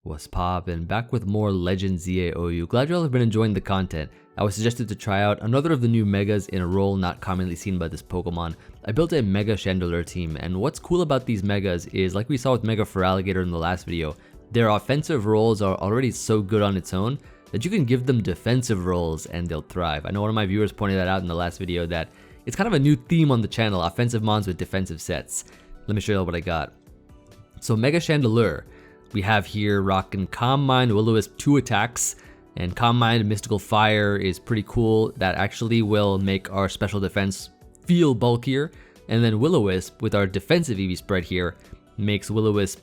What's poppin'? Back with more Legends ZAOU. Glad you all have been enjoying the content. I was suggested to try out another of the new Megas in a role not commonly seen by this Pokemon. I built a Mega Chandelure team, and what's cool about these Megas is, like we saw with Mega Feraligatr in the last video, their offensive roles are already so good on its own that you can give them defensive roles and they'll thrive. I know one of my viewers pointed that out in the last video that it's kind of a new theme on the channel, offensive mons with defensive sets. Let me show you what I got. So Mega Chandelure, we have here rocking Calm Mind, Will-O-Wisp 2 attacks, and Calm Mind Mystical Fire is pretty cool. That actually will make our special defense feel bulkier. And then Will-O-Wisp with our defensive EV spread here makes Will-O-Wisp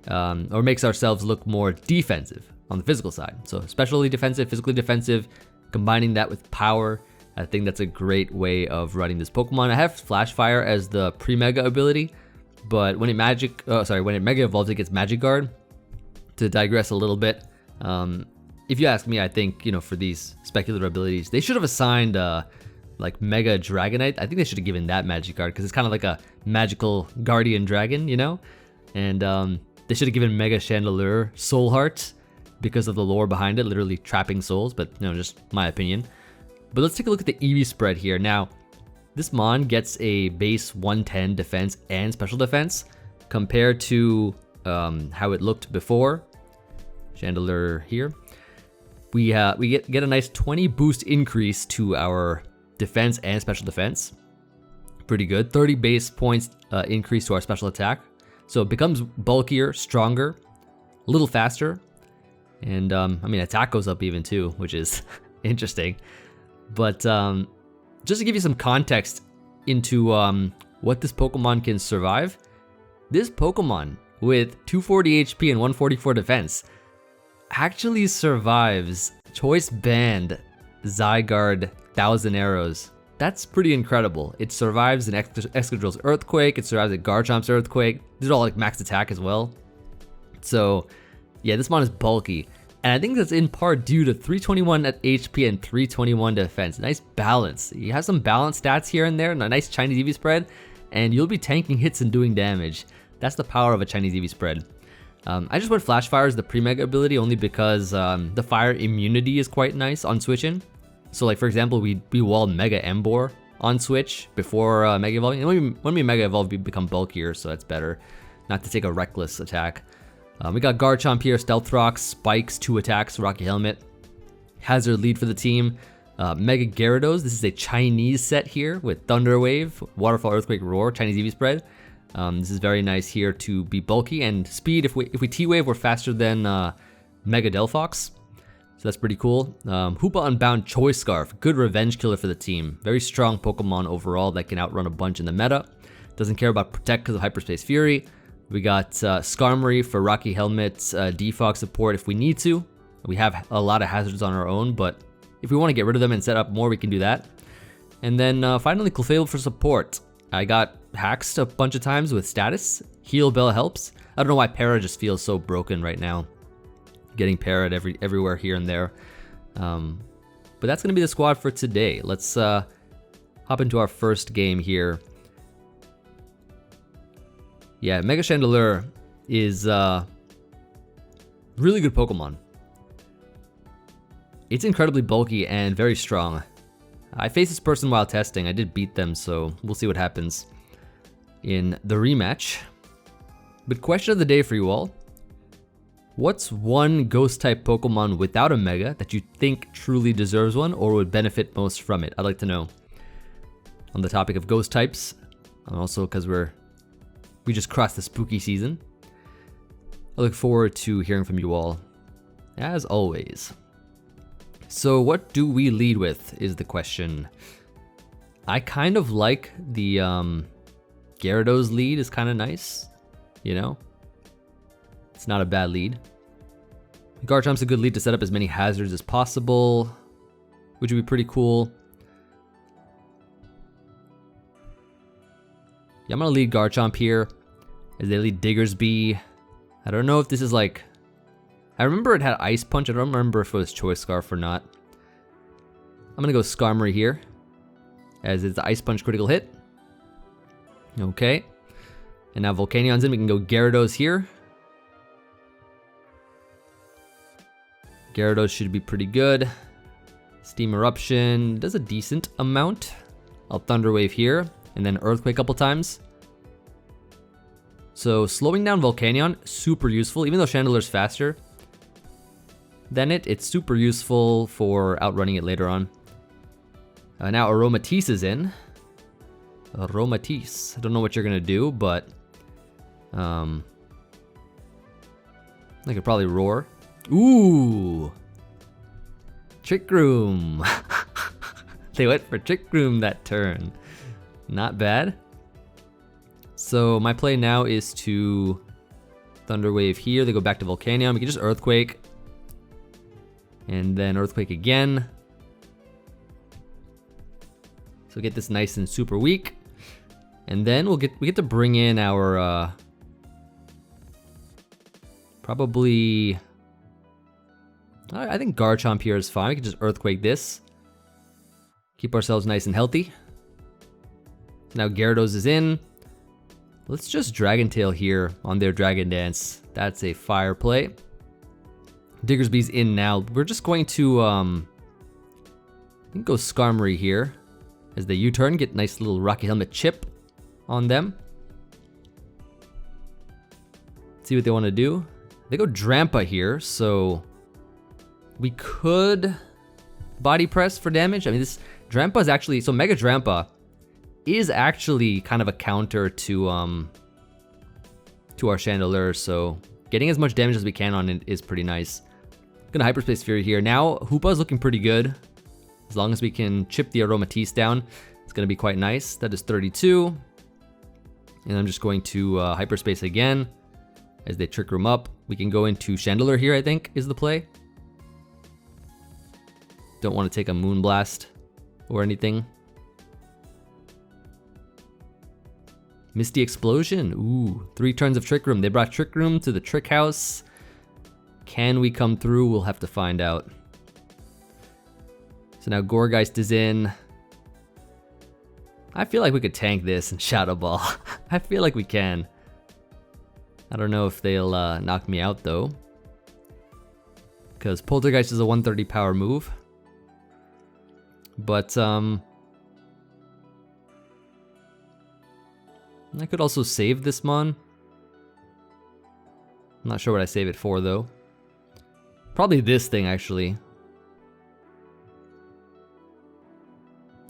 or makes ourselves look more defensive on the physical side. So specially defensive, physically defensive, combining that with power. I think that's a great way of running this Pokemon. I have Flash Fire as the pre-Mega ability, but when it Mega Evolves, it gets Magic Guard. To digress a little bit, if you ask me, I think, for these speculative abilities, they should have assigned like Mega Dragonite. I think they should have given that Magic Guard because it's kind of like a magical guardian dragon, and they should have given Mega Chandelure Soul Heart because of the lore behind it, literally trapping souls, but just my opinion. But let's take a look at the EV spread here. Now, this Mon gets a base 110 defense and special defense compared to how it looked before. Chandelure here. We get a nice 20 boost increase to our defense and special defense. Pretty good. 30 base points increase to our special attack. So it becomes bulkier, stronger, a little faster. And attack goes up even too, which is interesting. But just to give you some context into what this Pokemon can survive, this Pokemon with 240 HP and 144 defense actually survives Choice Band Zygarde 1000 Arrows. That's pretty incredible. It survives an Excadrill's Earthquake, it survives a Garchomp's Earthquake. These are all like max attack as well. So yeah, this Mon is bulky. And I think that's in part due to 321 at HP and 321 defense. Nice balance. You have some balanced stats here and there and a nice Chinese EV spread, and you'll be tanking hits and doing damage. That's the power of a Chinese EV spread. I just went Flash Fire as the pre-Mega ability only because the fire immunity is quite nice on switching. So like for example, we walled Mega Emboar on switch before Mega Evolving. And when we Mega Evolve, we become bulkier, so that's better. Not to take a reckless attack. We got Garchomp here, Stealth Rock, Spikes, 2 attacks, Rocky Helmet. Hazard lead for the team. Mega Gyarados, this is a Chinese set here with Thunder Wave, Waterfall, Earthquake, Roar, Chinese EV spread. This is very nice here to be bulky and speed. If we T-Wave, we're faster than Mega Delphox. So that's pretty cool. Hoopa-Unbound Choice Scarf, good revenge killer for the team. Very strong Pokemon overall that can outrun a bunch in the meta. Doesn't care about Protect because of Hyperspace Fury. We got Skarmory for Rocky Helmet, Defog support if we need to. We have a lot of hazards on our own, but if we want to get rid of them and set up more, we can do that. And then finally Clefable for support. I got haxed a bunch of times with status. Heal Bell helps. I don't know why Para just feels so broken right now. Getting Para'd everywhere here and there. But that's going to be the squad for today. Let's hop into our first game here. Yeah, Mega Chandelure is really good Pokemon. It's incredibly bulky and very strong. I faced this person while testing. I did beat them, so we'll see what happens in the rematch. But question of the day for you all. What's one Ghost-type Pokemon without a Mega that you think truly deserves one or would benefit most from it? I'd like to know. On the topic of Ghost types, and also because we just crossed the spooky season. I look forward to hearing from you all, as always. So what do we lead with is the question. I kind of like the Gyarados lead is kind of nice, It's not a bad lead. Garchomp's a good lead to set up as many hazards as possible, which would be pretty cool. Yeah, I'm gonna lead Garchomp here as they lead Diggersby. I don't know if this is like... I remember it had Ice Punch. I don't remember if it was Choice Scarf or not. I'm gonna go Skarmory here as it's the Ice Punch critical hit. Okay. And now Volcanion's in. We can go Gyarados here. Gyarados should be pretty good. Steam Eruption does a decent amount. I'll Thunder Wave here, and then Earthquake a couple times. So slowing down Volcanion, super useful, even though Chandelure's faster than it. It's super useful for outrunning it later on. Now Aromatisse is in. Aromatisse. I don't know what you're gonna do, but I could probably Roar. Ooh! Trick Room! They went for Trick Room that turn. Not bad. So my play now is to Thunder Wave here. They go back to Volcanion. We can just Earthquake. And then Earthquake again. So get this nice and super weak. And then we get to bring in our probably I think Garchomp here is fine. We can just Earthquake this. Keep ourselves nice and healthy. Now Gyarados is in. Let's just Dragon Tail here on their Dragon Dance. That's a fire play. Diggersby's in now. We're just going to I think go Skarmory here. As they U-turn, get nice little Rocky Helmet chip on them. See what they want to do. They go Drampa here, so we could Body Press for damage. I mean, this Drampa is actually, so Mega Drampa is actually kind of a counter to our Chandelure, so getting as much damage as we can on it is pretty nice. Gonna Hyperspace Fury here. Now Hoopa is looking pretty good. As long as we can chip the Aromatisse down, it's gonna be quite nice. That is 32. And I'm just going to Hyperspace again as they Trick Room up. We can go into Chandelure here, I think, is the play. Don't want to take a Moonblast or anything. Misty Explosion. Ooh, 3 turns of Trick Room. They brought Trick Room to the Trick House. Can we come through? We'll have to find out. So now Gourgeist is in. I feel like we could tank this and Shadow Ball. I feel like we can. I don't know if they'll knock me out though, because Poltergeist is a 130 power move. But I could also save this Mon. I'm not sure what I save it for though. Probably this thing actually.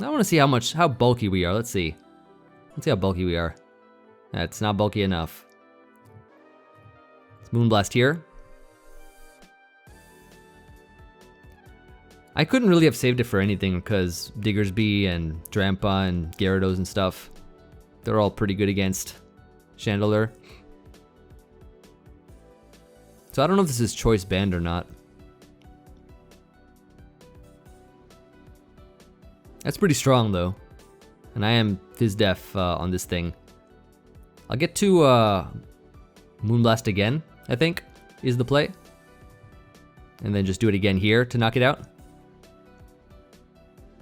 I want to see how bulky we are. Let's see. Let's see how bulky we are. That's not bulky enough. Let's Moonblast here. I couldn't really have saved it for anything because Diggersby and Drampa and Gyarados and stuff, they're all pretty good against Chandelure. So I don't know if this is choice banned or not. That's pretty strong though. And I am Fizz-Def on this thing. I'll get to Moonblast again, I think, is the play. And then just do it again here to knock it out.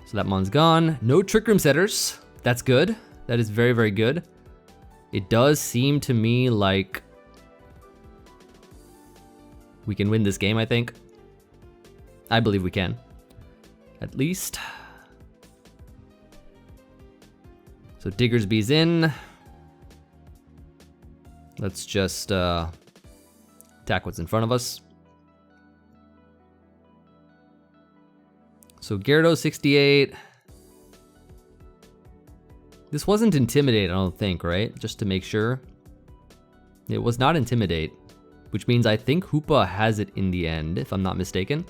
So that Mon's gone. No Trick Room setters. That's good. That is very, very good. It does seem to me like we can win this game, I think. I believe we can. At least. So Diggersby's in. Let's just attack what's in front of us. So Gyarados 68. This wasn't Intimidate, I don't think, right? Just to make sure. It was not Intimidate, which means I think Hoopa has it in the end, if I'm not mistaken.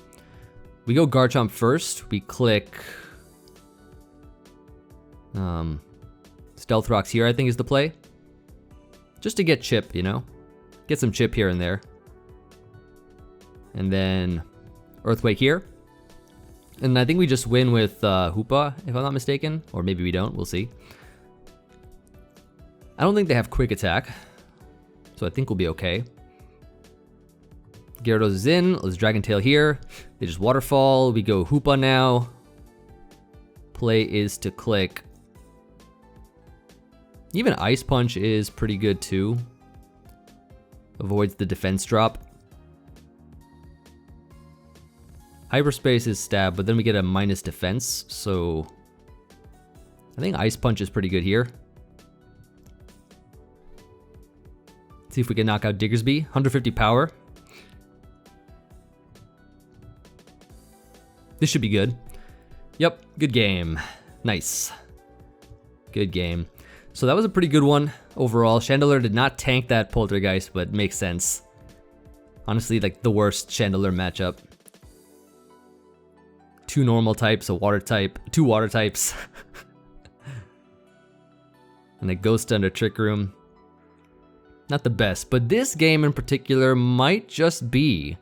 We go Garchomp first. We click Stealth Rocks here, I think is the play. Just to get chip, you know? Get some chip here and there. And then Earthquake here. And I think we just win with Hoopa, if I'm not mistaken. Or maybe we don't, we'll see. I don't think they have Quick Attack, so I think we'll be okay. Gyarados is in, let's Dragon Tail here. They just Waterfall, we go Hoopa now. Play is to click. Even Ice Punch is pretty good too. Avoids the defense drop. Hyperspace is stab, but then we get a minus defense, so I think Ice Punch is pretty good here. Let's see if we can knock out Diggersby. 150 power. This should be good. Yep, good game. Nice. Good game. So that was a pretty good one overall. Chandelure did not tank that Poltergeist, but makes sense. Honestly, like the worst Chandelure matchup. 2 normal types, a water type, 2 water types. And a Ghost under Trick Room. Not the best, but this game in particular might just be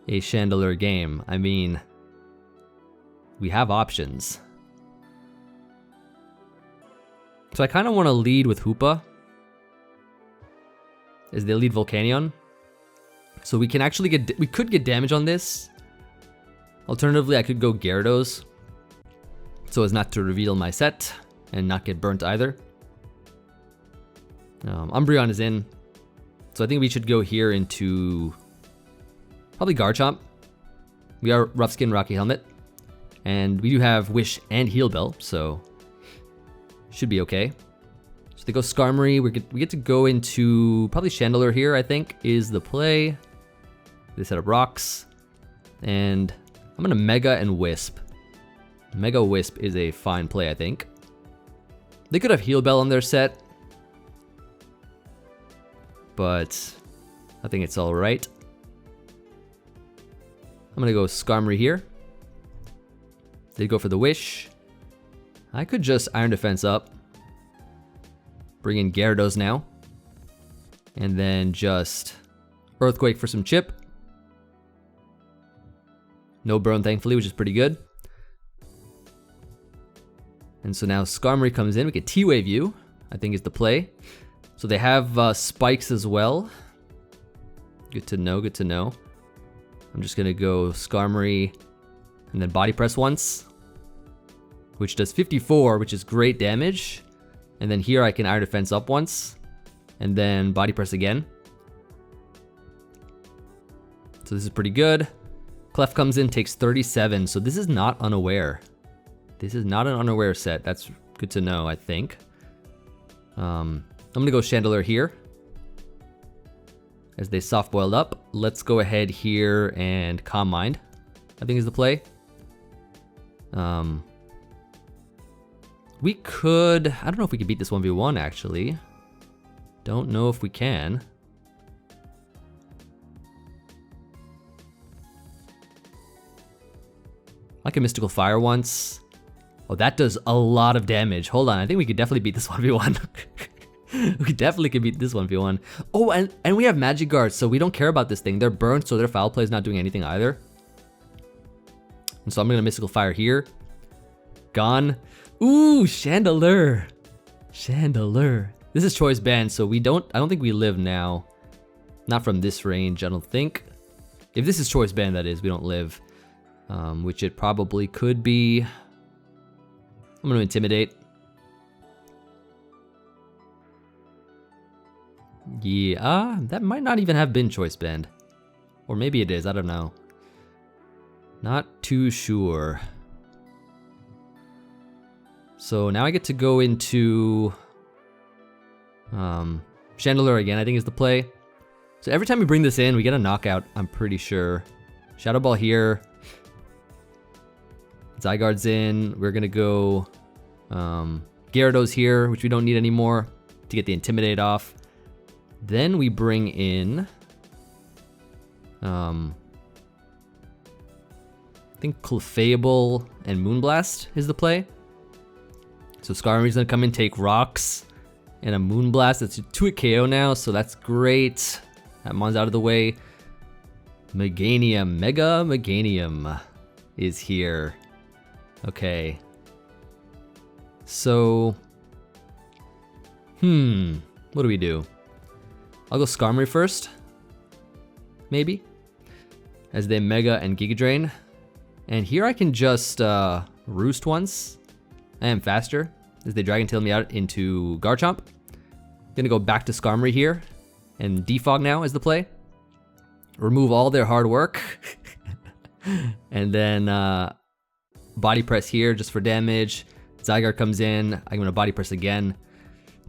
a Chandelure game. I mean, we have options. So I kind of want to lead with Hoopa, as they lead Volcanion. So we can actually we could get damage on this. Alternatively, I could go Gyarados, so as not to reveal my set and not get burnt either. Umbreon is in, so I think we should go here into probably Garchomp. We are Rough Skin, Rocky Helmet, and we do have Wish and Heal Bell, so should be okay. So they go Skarmory. We get to go into probably Chandelure here, I think, is the play. They set up rocks, and I'm gonna Mega and Wisp. Mega Wisp is a fine play, I think. They could have Heal Bell on their set, but I think it's all right. I'm gonna go Skarmory here. They go for the Wish. I could just Iron Defense up. Bring in Gyarados now. And then just Earthquake for some chip. No burn, thankfully, which is pretty good. And so now Skarmory comes in. We get T-Wave you, I think is the play. So they have spikes as well. Good to know, good to know. I'm just gonna go Skarmory and then Body Press once, which does 54, which is great damage. And then here I can Iron Defense up once, and then Body Press again. So this is pretty good. Clef comes in, takes 37, so this is not unaware. This is not an unaware set. That's good to know, I think. I'm gonna go Chandelure here, as they soft boiled up. Let's go ahead here and Calm Mind, I think is the play. We could, I don't know if we could beat this 1v1 actually. Don't know if we can. I can Mystical Fire once. Oh, that does a lot of damage. Hold on, I think we could definitely beat this 1v1. We definitely could beat this 1v1. Oh, and we have Magic Guards, so we don't care about this thing. They're burnt, so their foul play is not doing anything either. And so I'm gonna Mystical Fire here. Gone. Ooh, Chandelure. Chandelure. This is choice band, so I don't think we live now. Not from this range, I don't think. If this is choice band, that is, we don't live. Which it probably could be. I'm gonna Intimidate. Yeah, that might not even have been choice band. Or maybe it is, I don't know. Not too sure. So now I get to go into Chandelure again, I think is the play. So every time we bring this in, we get a knockout, I'm pretty sure. Shadow Ball here. Zygarde's in. We're gonna go Gyarados here, which we don't need anymore to get the Intimidate off. Then we bring in I think Clefable and Moonblast is the play. So Skarmory's gonna come in, take rocks and a Moonblast. It's a 2-hit KO now, so that's great. That mon's out of the way. Meganium, Mega Meganium is here. Okay. So, what do we do? I'll go Skarmory first, maybe, as they Mega and Giga Drain. And here I can just Roost once. I am faster, as they Dragon Tail me out into Garchomp. Gonna go back to Skarmory here, and Defog now is the play. Remove all their hard work. And then body press here just for damage. Zygarde comes in. I'm gonna body press again.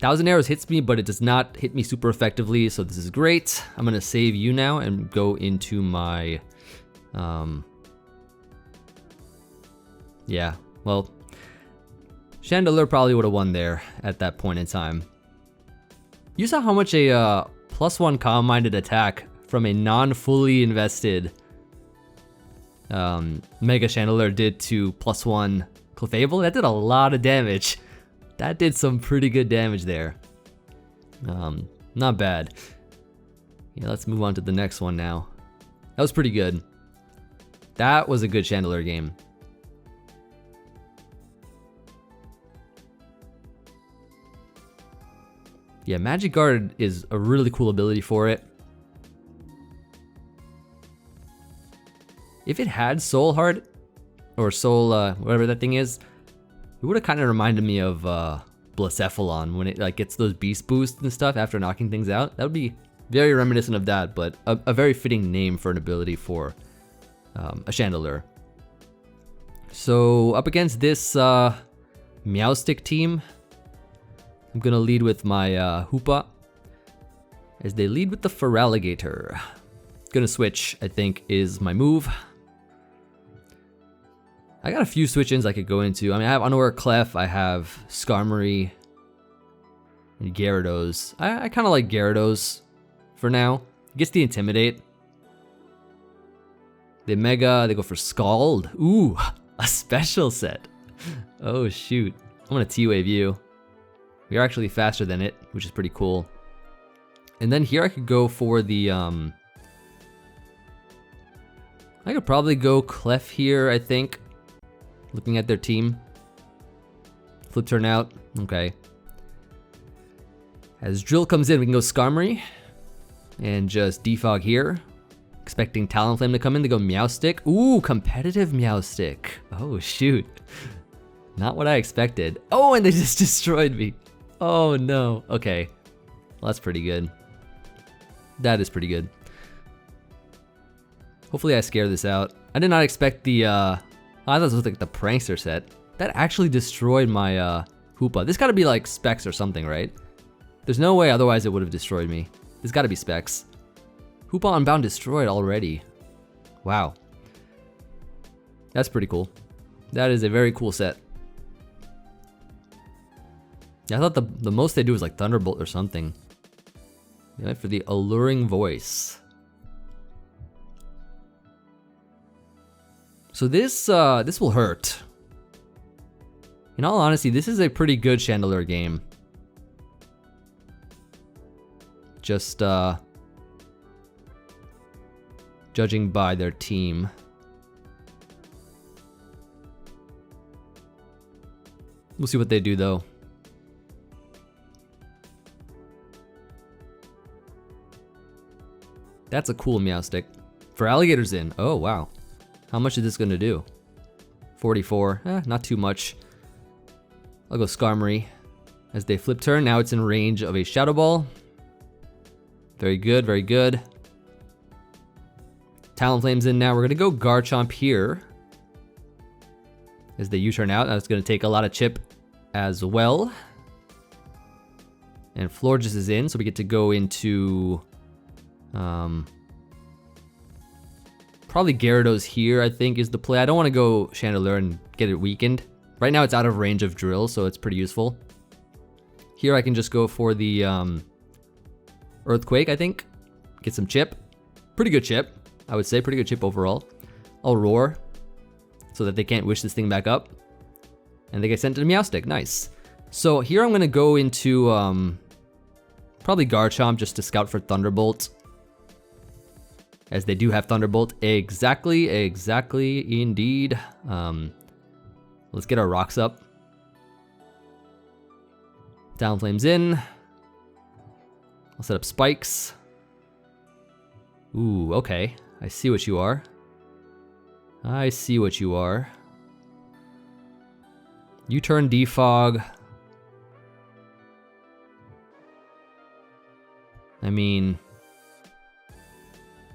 Thousand Arrows hits me, but it does not hit me super effectively, so this is great. I'm gonna save you now and go into my, yeah, well, Chandelure probably would have won there at that point in time. You saw how much a +1 calm-minded attack from a non-fully invested Mega Chandelure did to +1 Clefable. That did a lot of damage. That did some pretty good damage there. Not bad. Yeah, let's move on to the next one now. That was pretty good. That was a good Chandelure game. Yeah, Magic Guard is a really cool ability for it. If it had Soul Heart, or Soul, whatever that thing is, it would have kind of reminded me of Blacephalon when it like gets those beast boosts and stuff after knocking things out. That would be very reminiscent of that, but a very fitting name for an ability for a Chandelure. So up against this Meowstic team, I'm gonna lead with my Hoopa, as they lead with the Feraligatr. Gonna switch, I think, is my move. I got a few switch-ins I could go into. I mean, I have Unaware Clef, I have Skarmory, and Gyarados. I kind of like Gyarados for now. It gets the Intimidate. They Mega, they go for Scald. Ooh, a special set. Oh shoot, I'm gonna T-Wave you. We are actually faster than it, which is pretty cool. And then here I could go for the, I could probably go Clef here, I think. Looking at their team. Flip turn out, okay. As Drill comes in, we can go Skarmory. And just Defog here. Expecting Talonflame to come in, they go Meowstic. Ooh, competitive Meowstic. Oh shoot. Not what I expected. Oh, and they just destroyed me. Oh no, okay. Well, that's pretty good. That is pretty good. Hopefully I scare this out. I did not expect the, I thought this was like the Prankster set. That actually destroyed my Hoopa. This gotta be like Specs or something, right? There's no way otherwise it would have destroyed me. This gotta be Specs. Hoopa-Unbound destroyed already. Wow. That's pretty cool. That is a very cool set. Yeah, I thought the most they do is like Thunderbolt or something. They went for the Alluring Voice. So this will hurt. In all honesty, this is a pretty good Chandelure game. Just judging by their team. We'll see what they do though. That's a cool Meowstic. Feraligatr's in. Oh wow. How much is this gonna do? 44. Not too much. I'll go Skarmory. As they flip turn, now it's in range of a Shadow Ball. Very good, very good. Talonflame's in now. We're gonna go Garchomp here. As they U-turn out, that's gonna take a lot of chip as well. And Florges is in, so we get to go into probably Gyarados here, I think, is the play. I don't want to go Chandelure and get it weakened. Right now it's out of range of Drill, so it's pretty useful. Here I can just go for the Earthquake, I think. Get some chip. Pretty good chip, I would say. Pretty good chip overall. I'll Roar, so that they can't wish this thing back up. And they get sent to Meowstic, nice. So here I'm going to go into probably Garchomp just to scout for Thunderbolt. As they do have Thunderbolt. Exactly indeed. Let's get our rocks up. Talonflame's in. I'll set up spikes. Ooh, okay. I see what you are. I see what you are. U-turn Defog. I mean,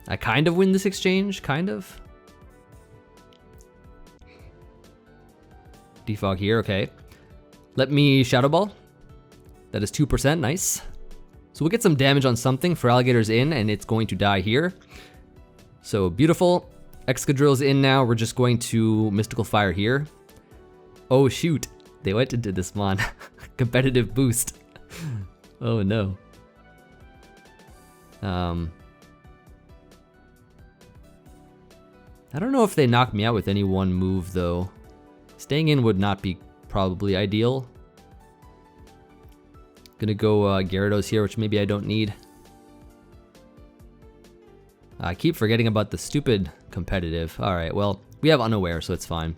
I kind of win this exchange, kind of. Defog here, okay. Let me Shadow Ball. That is 2%, nice. So we'll get some damage on something. Feraligator's in, and it's going to die here. So beautiful. Excadrill's in now. We're just going to Mystical Fire here. Oh shoot, they went into this mon. Competitive boost. Oh no. I don't know if they knock me out with any one move though. Staying in would not be probably ideal. Gonna go Gyarados here, which maybe I don't need. I keep forgetting about the stupid competitive. Alright, well, we have Unaware, so it's fine.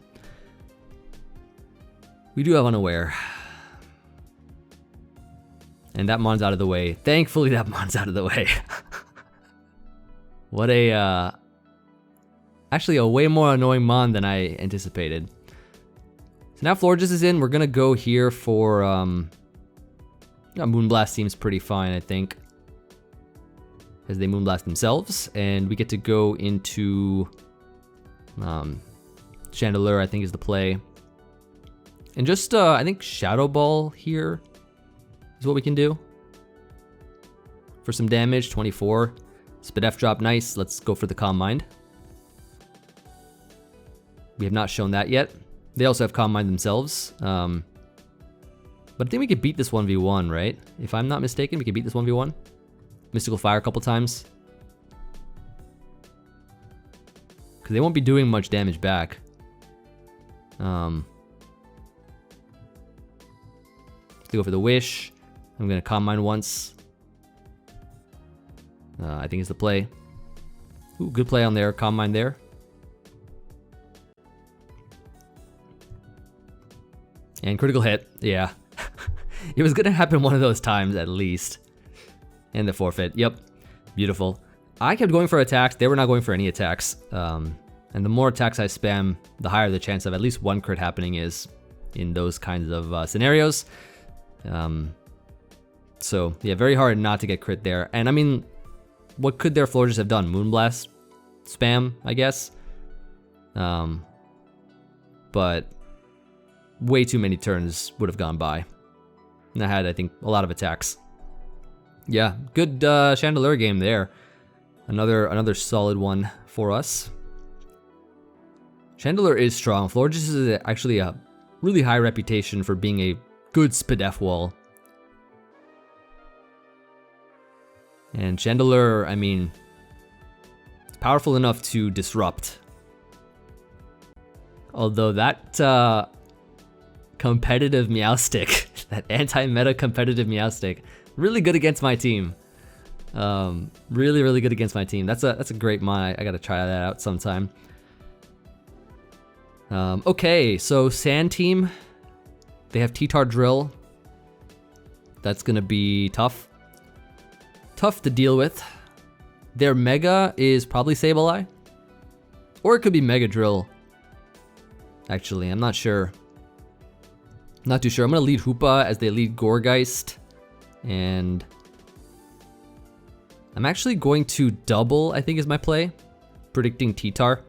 We do have Unaware. And that mon's out of the way. Thankfully, that mon's out of the way. What a, actually a way more annoying mon than I anticipated. So now Florges is in. We're gonna go here for, Moonblast seems pretty fine, I think. As they Moonblast themselves. And we get to go into, Chandelure, I think is the play. And just, I think Shadow Ball here is what we can do. For some damage, 24. Spidef drop, nice. Let's go for the Calm Mind. We have not shown that yet. They also have Calm Mind themselves. But I think we could beat this 1v1, right? If I'm not mistaken, we could beat this 1v1. Mystical Fire a couple times. Because they won't be doing much damage back. Let's go for the Wish. I'm going to Calm Mind once. I think it's the play. Ooh, good play on there. Calm Mind there. And critical hit. Yeah. It was going to happen one of those times at least. And the forfeit. Yep. Beautiful. I kept going for attacks. They were not going for any attacks. And the more attacks I spam, the higher the chance of at least one crit happening is in those kinds of scenarios. So yeah, very hard not to get crit there. And I mean, what could their Florges have done? Moonblast spam, I guess. But way too many turns would have gone by. And I had, I think, a lot of attacks. Yeah, good Chandelure game there. Another solid one for us. Chandelure is strong. Florges is actually a really high reputation for being a good Spidef wall. And Chandelure, I mean, it's powerful enough to disrupt. Although that competitive Meowstic, that anti-meta competitive Meowstic, really good against my team. Really, really good against my team. That's a great mon. I gotta try that out sometime. Okay, so Sand Team, they have T-Tar Drill. That's gonna be tough. Tough to deal with. Their Mega is probably Sableye. Or it could be Mega Drill. Actually, I'm not sure. Not too sure. I'm gonna lead Hoopa as they lead Gourgeist. And I'm actually going to double, I think is my play. Predicting T-Tar.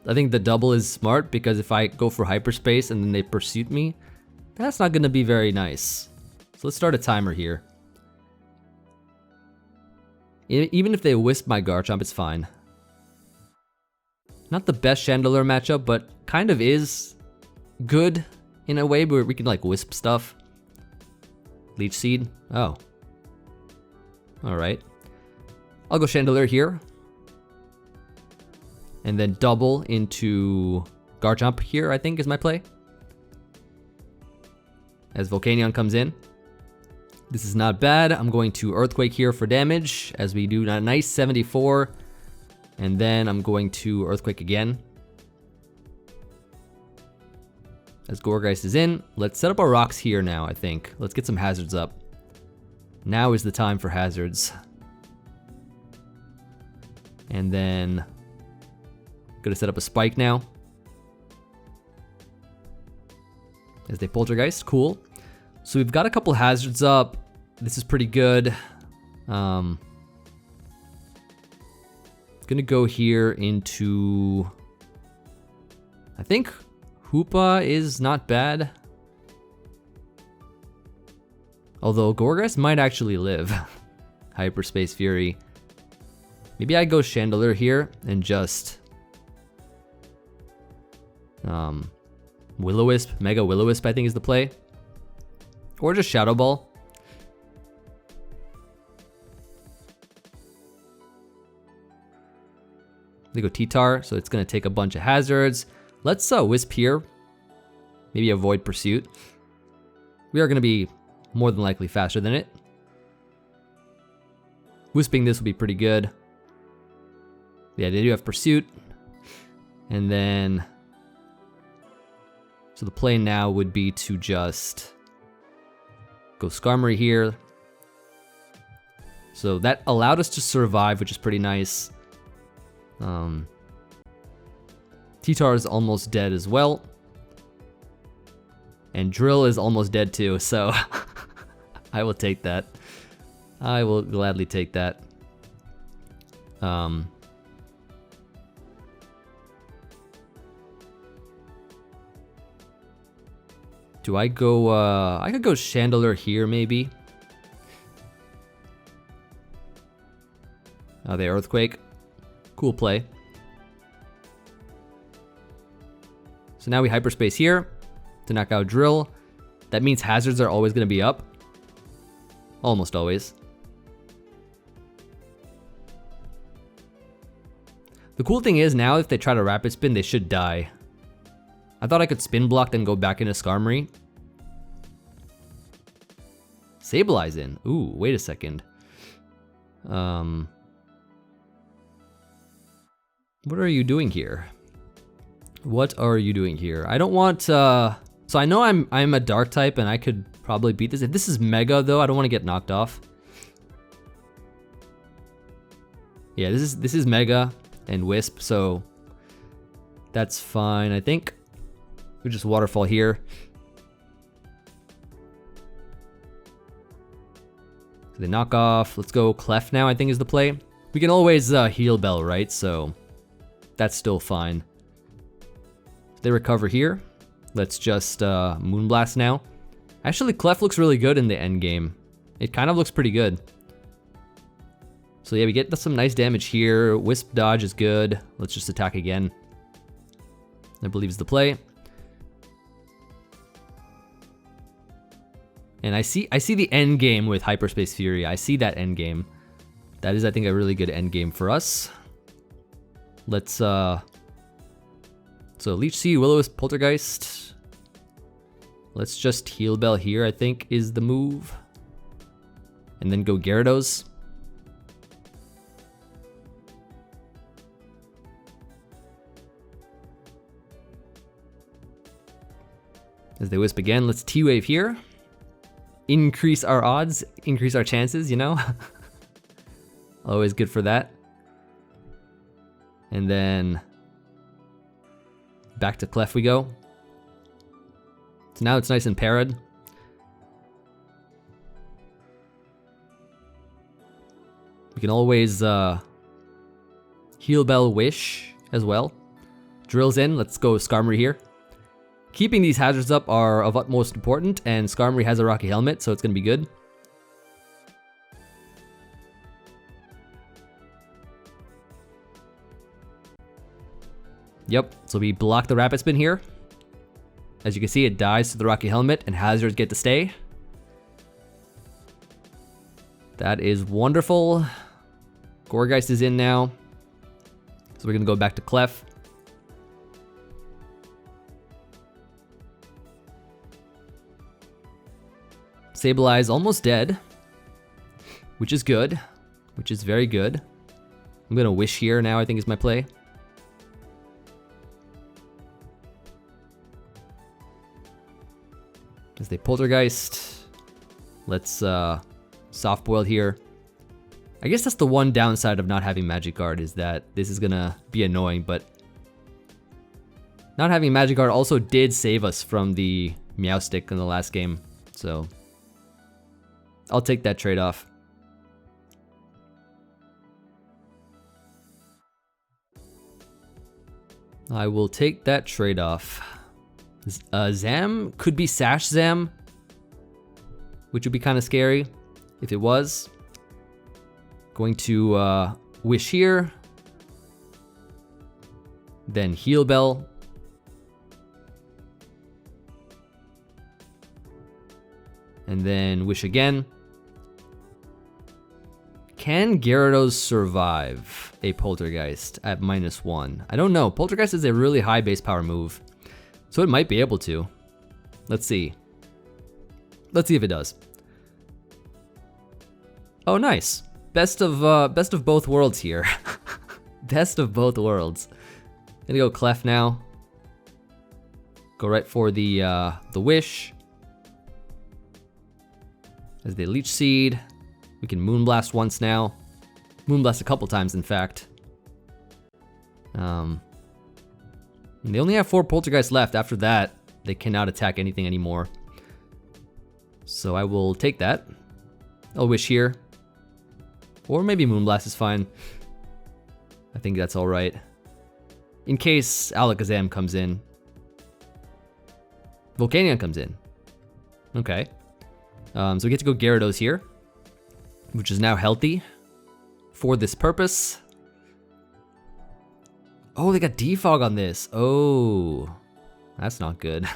I think the double is smart because if I go for Hyperspace and then they pursuit me, that's not gonna be very nice. So let's start a timer here. Even if they wisp my Garchomp, it's fine. Not the best Chandelure matchup, but kind of is good in a way where we can like wisp stuff. Leech Seed. Oh. Alright. I'll go Chandelure here. And then double into Garchomp here, I think is my play. As Volcanion comes in. This is not bad. I'm going to Earthquake here for damage as we do a nice 74. And then I'm going to Earthquake again. As Gourgeist is in, let's set up our rocks here now, I think. Let's get some hazards up. Now is the time for hazards. And then gonna set up a spike now. As they Poltergeist, cool. So we've got a couple hazards up. This is pretty good. Gonna go here into, I think, Hoopa is not bad. Although Gorgeist might actually live. Hyperspace Fury. Maybe I go Chandelure here and just Will-O-Wisp, Mega Will-O-Wisp I think is the play. Or just Shadow Ball. They go T-Tar, so it's gonna take a bunch of hazards. Let's Wisp here. Maybe avoid Pursuit. We are gonna be more than likely faster than it. Wisping this will be pretty good. Yeah, they do have Pursuit. And then, so the play now would be to just go Skarmory here. So that allowed us to survive, which is pretty nice. T-Tar is almost dead as well. And Drill is almost dead too, so I will take that. I will gladly take that. Do I go, I could go Chandelure here maybe. Oh, the Earthquake. Cool play. So now we Hyperspace here to knock out Drill. That means hazards are always going to be up. Almost always. The cool thing is now if they try to Rapid Spin, they should die. I thought I could Spin Block then go back into Skarmory. Sableye in. Ooh, wait a second. What are you doing here? What are you doing here? I don't want, so I know I'm a Dark type and I could probably beat this. If this is Mega though, I don't want to get knocked off. Yeah, this is Mega and Wisp, so that's fine, I think. We just Waterfall here. So they knock off. Let's go Clef now, I think is the play. We can always Heal Bell, right? So that's still fine. They recover here. Let's just Moonblast now. Actually, Clef looks really good in the end game. It kind of looks pretty good. So yeah, we get some nice damage here. Wisp dodge is good. Let's just attack again. I believe is the play. And I see the end game with Hyperspace Fury. I see that end game. That is, I think, a really good end game for us. Let's so Leech Seed, Will-O-Wisp, Poltergeist. Let's just Heal Bell here, I think, is the move. And then go Gyarados. As they Wisp again, let's T-Wave here. Increase our odds, increase our chances, you know? Always good for that. And then back to Clef we go. So now it's nice and parried. We can always Heal Bell Wish as well. Drills in, let's go Skarmory here. Keeping these hazards up are of utmost important, and Skarmory has a Rocky Helmet, so it's gonna be good. Yep, so we block the Rapid Spin here. As you can see, it dies to the Rocky Helmet, and hazards get to stay. That is wonderful. Gourgeist is in now. So we're gonna go back to Clef. Sableye is almost dead, which is good, which is very good. I'm gonna Wish here now, I think is my play. As they Poltergeist, let's Soft Boil here. I guess that's the one downside of not having Magic Guard, is that this is gonna be annoying, but not having Magic Guard also did save us from the Meowstic in the last game, so I'll take that trade-off. I will take that trade-off. Zam could be Sash Zam, which would be kind of scary if it was. Going to Wish here. Then Heal Bell. And then Wish again. Can Gyarados survive a Poltergeist at -1? I don't know. Poltergeist is a really high base power move, so it might be able to. Let's see. Let's see if it does. Oh, nice. Best of both worlds here. Best of both worlds. Gonna go Clef now. Go right for the Wish. As they Leech Seed. We can Moonblast once now. Moonblast a couple times, in fact. They only have 4 Poltergeists left. After that, they cannot attack anything anymore. So I will take that. I'll Wish here. Or maybe Moonblast is fine. I think that's alright. In case Alakazam comes in. Volcanion comes in. Okay. So we get to go Gyarados here, which is now healthy for this purpose. Oh, they got Defog on this. Oh, that's not good.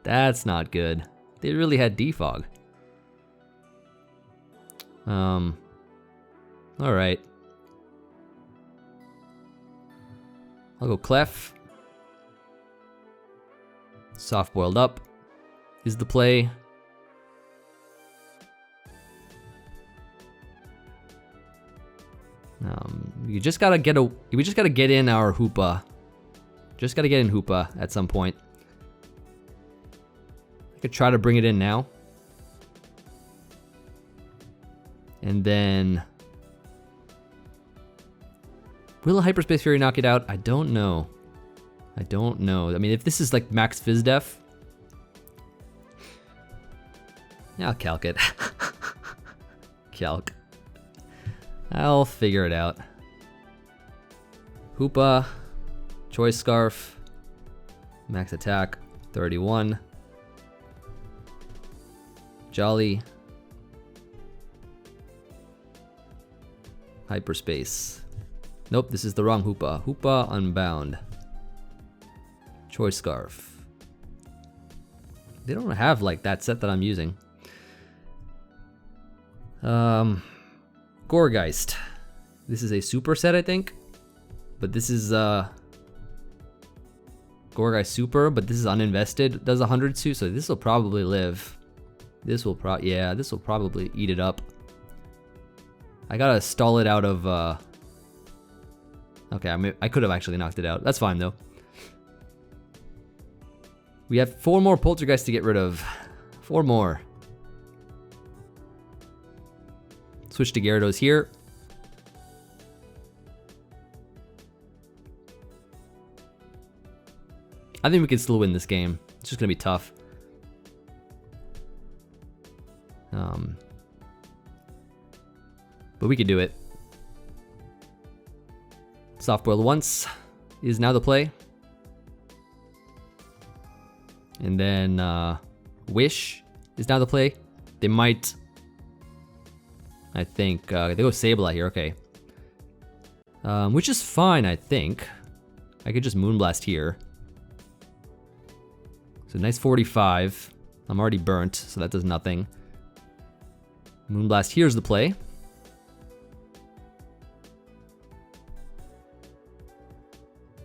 That's not good. They really had Defog. All right. I'll go Clef. Soft boiled up is the play. We just gotta get in our Hoopa. Just gotta get in Hoopa at some point. I could try to bring it in now. And then will a Hyperspace Fury knock it out? I don't know. I don't know. I mean, if this is like max Fizz Def, yeah, I'll calc it. Calc. I'll figure it out. Hoopa, Choice Scarf, max attack, 31. Jolly. Hyperspace. Nope, this is the wrong Hoopa. Hoopa-Unbound. Choice Scarf. They don't have like that set that I'm using. Gourgeist. This is a super set, I think. But this is Gourgeist Super, but this is uninvested. Does 100 too, so this will probably live. This will probably eat it up. I gotta stall it out of okay, I could have actually knocked it out. That's fine though. We have 4 more Poltergeists to get rid of. 4 more. Switch to Gyarados here. I think we can still win this game. It's just gonna be tough. But we can do it. Soft boiled once is now the play. And then Wish is now the play. They might, I think, they go Sableye here, okay. Which is fine, I think. I could just Moonblast here. So nice 45. I'm already burnt, so that does nothing. Moonblast here's the play.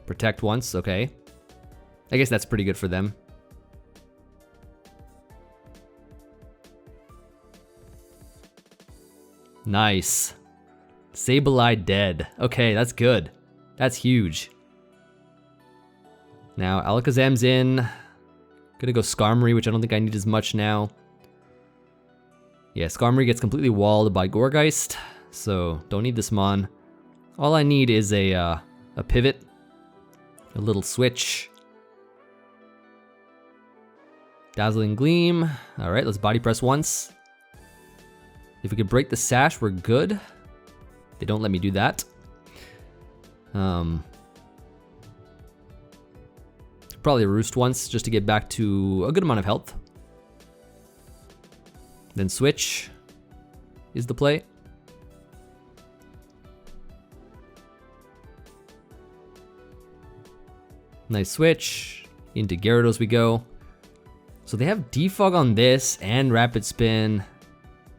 Protect once, okay. I guess that's pretty good for them. Nice. Sableye dead. Okay, that's good. That's huge. Now, Alakazam's in. Gonna go Skarmory, which I don't think I need as much now. Yeah, Skarmory gets completely walled by Gourgeist, so don't need this Mon. All I need is a pivot. A little switch. Dazzling Gleam. Alright, let's body press once. If we could break the Sash, we're good. They don't let me do probably roost once just to get back to a good amount of health. Then switch is the play. Nice switch. Into Gyarados we go. So they have Defog on this and Rapid Spin.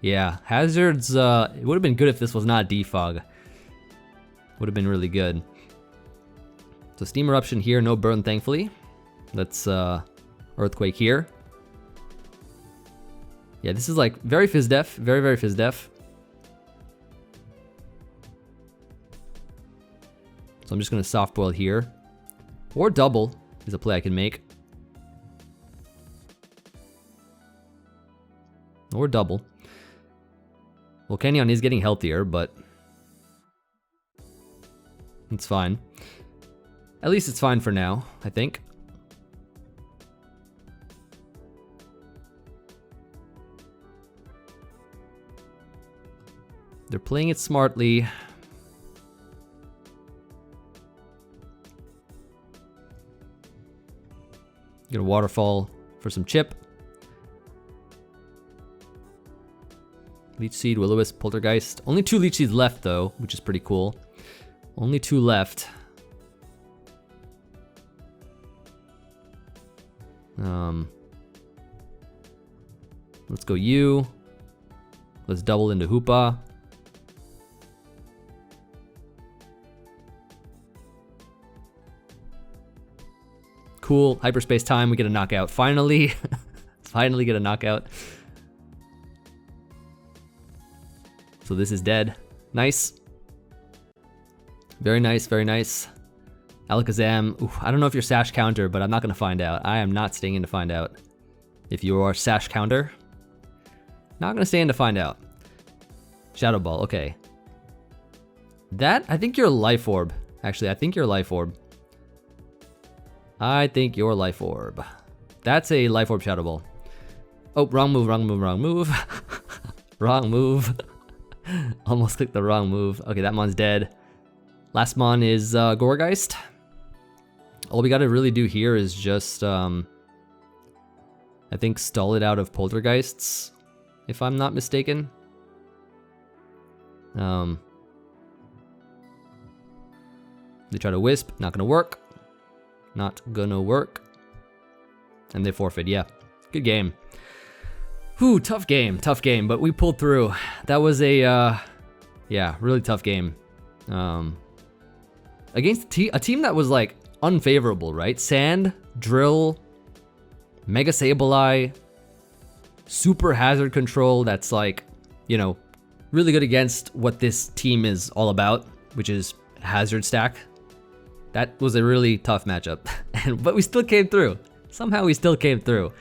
Yeah, Hazards, it would have been good if this was not Defog. Would have been really good. So Steam Eruption here, no burn thankfully. Let's Earthquake here. Yeah, this is like very Fizz Def, very, very Fizz Def. So I'm just gonna Soft Boil here. Or Double is a play I can make. Or Double. Well, Kenyon is getting healthier, but it's fine. At least it's fine for now, I think. They're playing it smartly. Get a Waterfall for some chip. Leech Seed, Will-O-Wisp, Poltergeist. Only 2 Leech Seeds left though, which is pretty cool. Only 2 left. Let's go U. Let's double into Hoopa. Cool, hyperspace time, we get a knockout. Finally, finally get a knockout. So this is dead. Nice. Very nice, very nice. Alakazam, ooh, I don't know if you're Sash Counter, but I'm not gonna find out. I am not staying in to find out. If you are Sash Counter, not gonna stay in to find out. Shadow Ball, okay. That, I think you're Life Orb. Actually, I think you're Life Orb. I think you're Life Orb. That's a Life Orb Shadow Ball. Oh, wrong move, wrong move, wrong move. Wrong move. Almost clicked the wrong move. Okay, that mon's dead. Last mon is Gourgeist. All we gotta really do here is just, I think, stall it out of Poltergeists, if I'm not mistaken. They try to Wisp, not gonna work. Not gonna work. And they forfeit, yeah. Good game. Whew, tough game, but we pulled through. That was a, yeah, really tough game. Against a team that was like unfavorable, right? Sand, Drill, Mega Sableye, super hazard control that's like, you know, really good against what this team is all about, which is hazard stack. That was a really tough matchup, but we still came through. Somehow we still came through.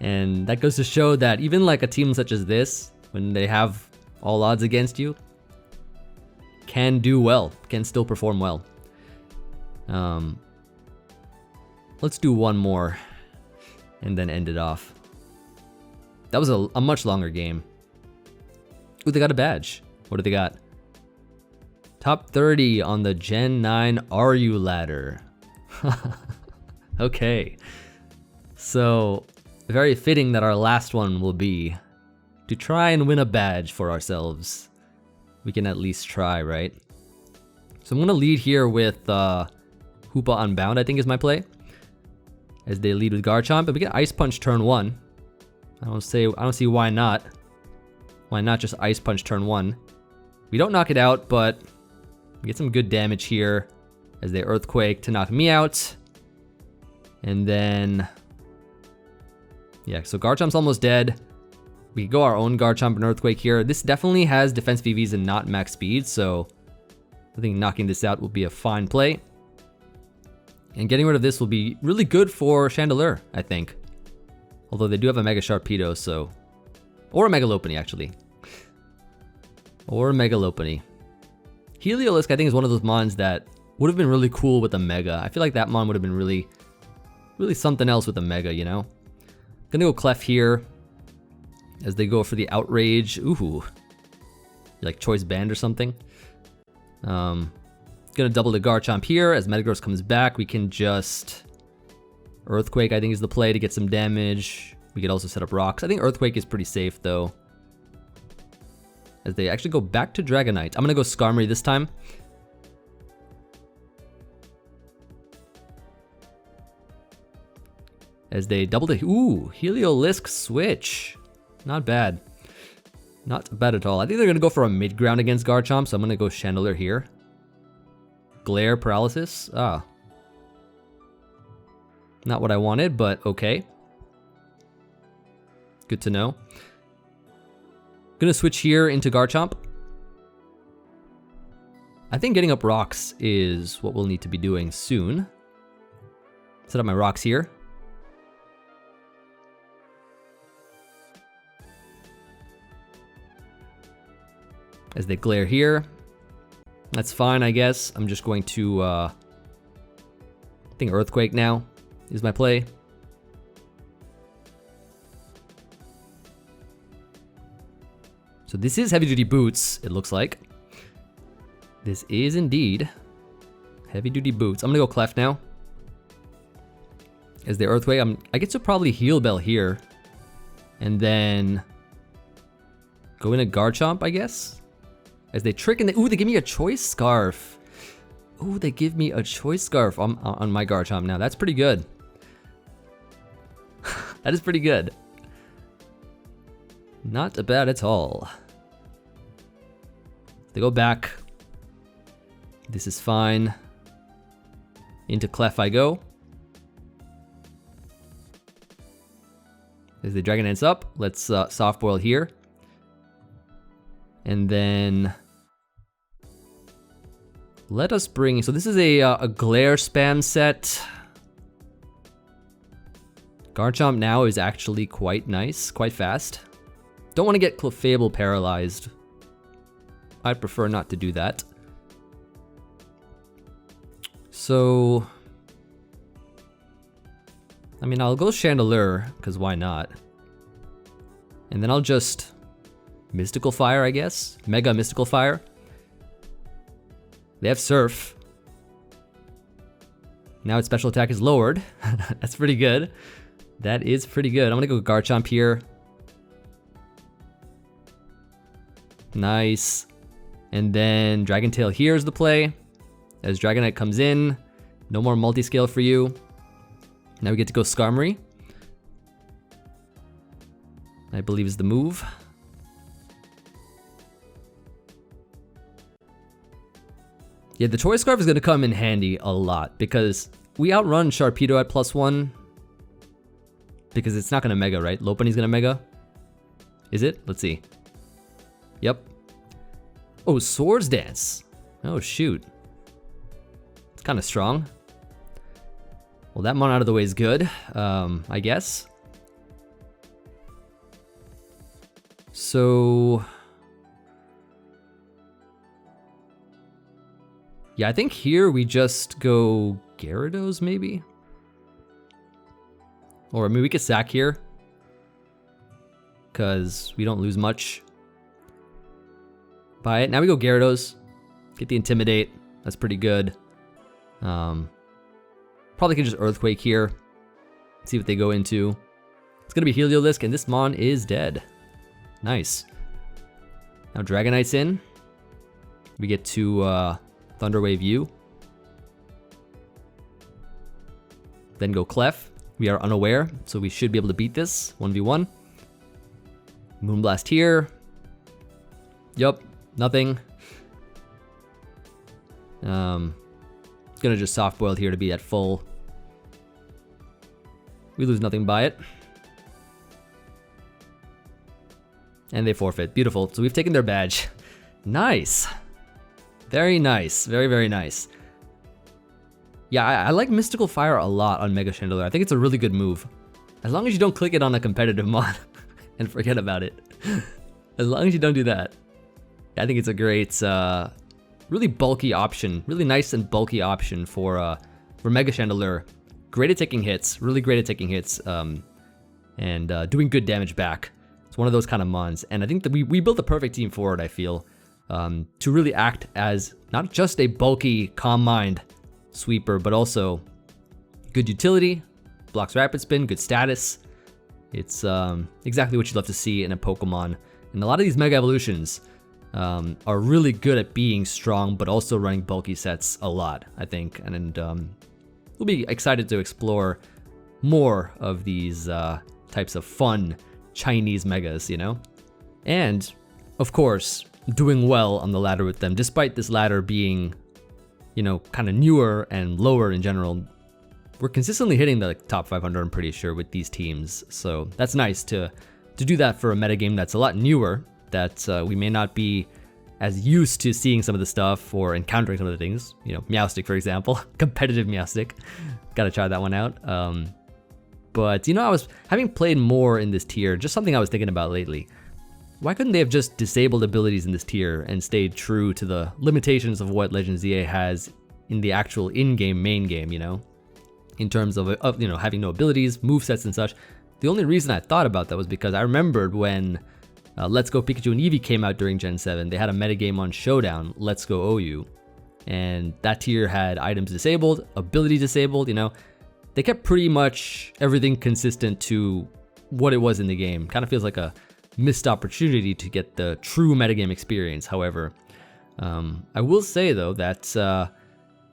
And that goes to show that even like a team such as this, when they have all odds against you, can do well, can still perform well. Let's do one more and then end it off. That was a much longer game. Ooh, they got a badge. What do they got? Top 30 on the Gen 9 RU ladder. Okay. So, very fitting that our last one will be to try and win a badge for ourselves. We can at least try, right? So I'm gonna lead here with Hoopa-Unbound, I think is my play. As they lead with Garchomp, and we get Ice Punch turn 1. I don't see why not. Why not just Ice Punch turn 1? We don't knock it out, but we get some good damage here as they Earthquake to knock me out. And then, yeah, so Garchomp's almost dead. We could go our own Garchomp and Earthquake here. This definitely has defense VVs and not max speed, so I think knocking this out will be a fine play. And getting rid of this will be really good for Chandelure, I think. Although they do have a Mega Sharpedo, so... Or a Mega Lopunny, actually. Or a Mega Lopunny. Heliolisk, I think, is one of those mons that would have been really cool with a Mega. I feel like that mon would have been really something else with a Mega, you know? Gonna go Clef here. As they go for the Outrage. Ooh. Like Choice Band or something. Gonna double the Garchomp here. As Metagross comes back, we can just Earthquake, I think, is the play to get some damage. We could also set up rocks. I think Earthquake is pretty safe, though. As they actually go back to Dragonite. I'm gonna go Skarmory this time. As they double the... Ooh, Heliolisk switch. Not bad. Not bad at all. I think they're gonna go for a mid-ground against Garchomp, so I'm gonna go Chandelure here. Glare Paralysis. Ah. Not what I wanted, but okay. Good to know. Gonna switch here into Garchomp. I think getting up rocks is what we'll need to be doing soon. Set up my rocks here. As they glare here. That's fine, I guess. I'm just going to, I think Earthquake now is my play. So this is heavy duty boots, it looks like. This is indeed heavy duty boots. I'm gonna go Clef now. As the Earthquake, I get to probably Heal Bell here. And then go into Garchomp, I guess. As they trick and ooh, they give me a Choice Scarf. Ooh, they give me a Choice Scarf on my Garchomp now. That's pretty good. That is pretty good. Not bad at all. They go back. This is fine. Into Clef I go. As the Dragon Dance up, let's Soft Boil here. And then let us bring, so this is a Glare spam set. Garchomp now is actually quite nice, quite fast. Don't want to get Clefable paralyzed. I'd prefer not to do that. So, I mean, I'll go Chandelure, because why not? And then I'll just Mystical Fire, I guess. Mega Mystical Fire. They have Surf. Now its special attack is lowered. That's pretty good. That is pretty good. I'm gonna go Garchomp here. Nice. And then Dragon Tail here is the play. As Dragonite comes in, no more multi-scale for you. Now we get to go Skarmory. I believe is the move. Yeah, the Choice Scarf is going to come in handy a lot because we outrun Sharpedo at +1. Because it's not going to Mega, right? Lopunny's going to Mega? Is it? Let's see. Yep. Oh, Swords Dance. Oh, shoot. It's kind of strong. Well, that mon out of the way is good, I guess. So... yeah, I think here we just go Gyarados, maybe? Or, I mean, we could sack here. Because we don't lose much by it. Now we go Gyarados. Get the Intimidate. That's pretty good. Probably can just Earthquake here. See what they go into. It's going to be Heliolisk, and this mon is dead. Nice. Now Dragonite's in. We get to Thunder Wave U. Then go Clef. We are unaware, so we should be able to beat this 1v1. Moonblast here. Yup, nothing. Gonna just Soft Boil here to be at full. We lose nothing by it. And they forfeit. Beautiful. So we've taken their badge. Nice. Very nice. Very, very nice. Yeah, I like Mystical Fire a lot on Mega Chandelure. I think it's a really good move. As long as you don't click it on a competitive mod and forget about it. As long as you don't do that. I think it's a great, really bulky option. Really nice and bulky option for Mega Chandelure. Great at taking hits. Really great at taking hits. And doing good damage back. It's one of those kind of mons. And I think that we built the perfect team for it, I feel. To really act as not just a bulky Calm Mind sweeper, but also good utility, blocks Rapid Spin, good status. It's exactly what you'd love to see in a Pokemon. And a lot of these Mega Evolutions are really good at being strong, but also running bulky sets a lot, I think. And we'll be excited to explore more of these types of fun Chinese Megas, you know? And, of course, doing well on the ladder with them, despite this ladder being, you know, kind of newer and lower in general. We're consistently hitting the top 500, I'm pretty sure, with these teams. So that's nice to do that for a metagame that's a lot newer, that we may not be as used to seeing some of the stuff or encountering some of the things. You know, Meowstic, for example, competitive Meowstic. Gotta try that one out. But, you know, I was having played more in this tier, just something I was thinking about lately. Why couldn't they have just disabled abilities in this tier and stayed true to the limitations of what Legends ZA has in the actual in-game main game, you know? In terms of you know, having no abilities, movesets and such. The only reason I thought about that was because I remembered when Let's Go Pikachu and Eevee came out during Gen 7, they had a metagame on Showdown, Let's Go OU. And that tier had items disabled, ability disabled, you know? They kept pretty much everything consistent to what it was in the game. Kind of feels like a missed opportunity to get the true metagame experience. However, I will say though that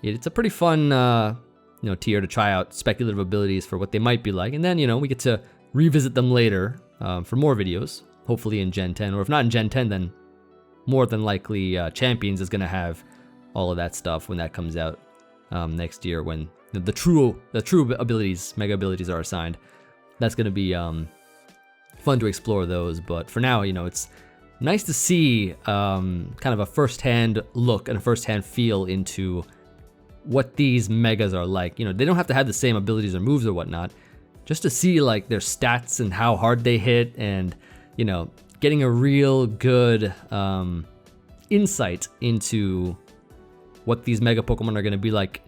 it's a pretty fun you know, tier to try out speculative abilities for what they might be like, and then, you know, we get to revisit them later for more videos, hopefully in Gen 10, or if not in Gen 10, then more than likely Champions is gonna have all of that stuff when that comes out next year, when the true abilities, mega abilities, are assigned. That's gonna be fun to explore those. But for now, you know, it's nice to see kind of a first-hand look and a first-hand feel into what these megas are like. You know, they don't have to have the same abilities or moves or whatnot, just to see like their stats and how hard they hit, and, you know, getting a real good insight into what these mega Pokemon are going to be like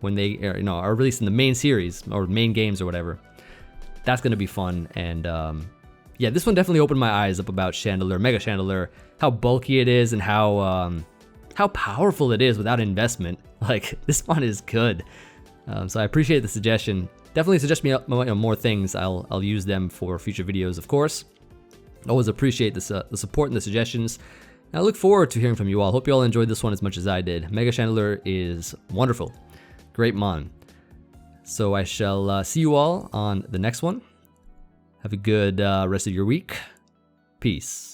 when they are, you know, are released in the main series or main games or whatever. That's going to be fun. And yeah, this one definitely opened my eyes up about Chandelure, Mega Chandelure, how bulky it is and how powerful it is without investment. Like, this one is good. So I appreciate the suggestion. Definitely suggest me more things. I'll use them for future videos, of course. Always appreciate the support and the suggestions. And I look forward to hearing from you all. Hope you all enjoyed this one as much as I did. Mega Chandelure is wonderful. Great mon. So I shall see you all on the next one. Have a good rest of your week. Peace.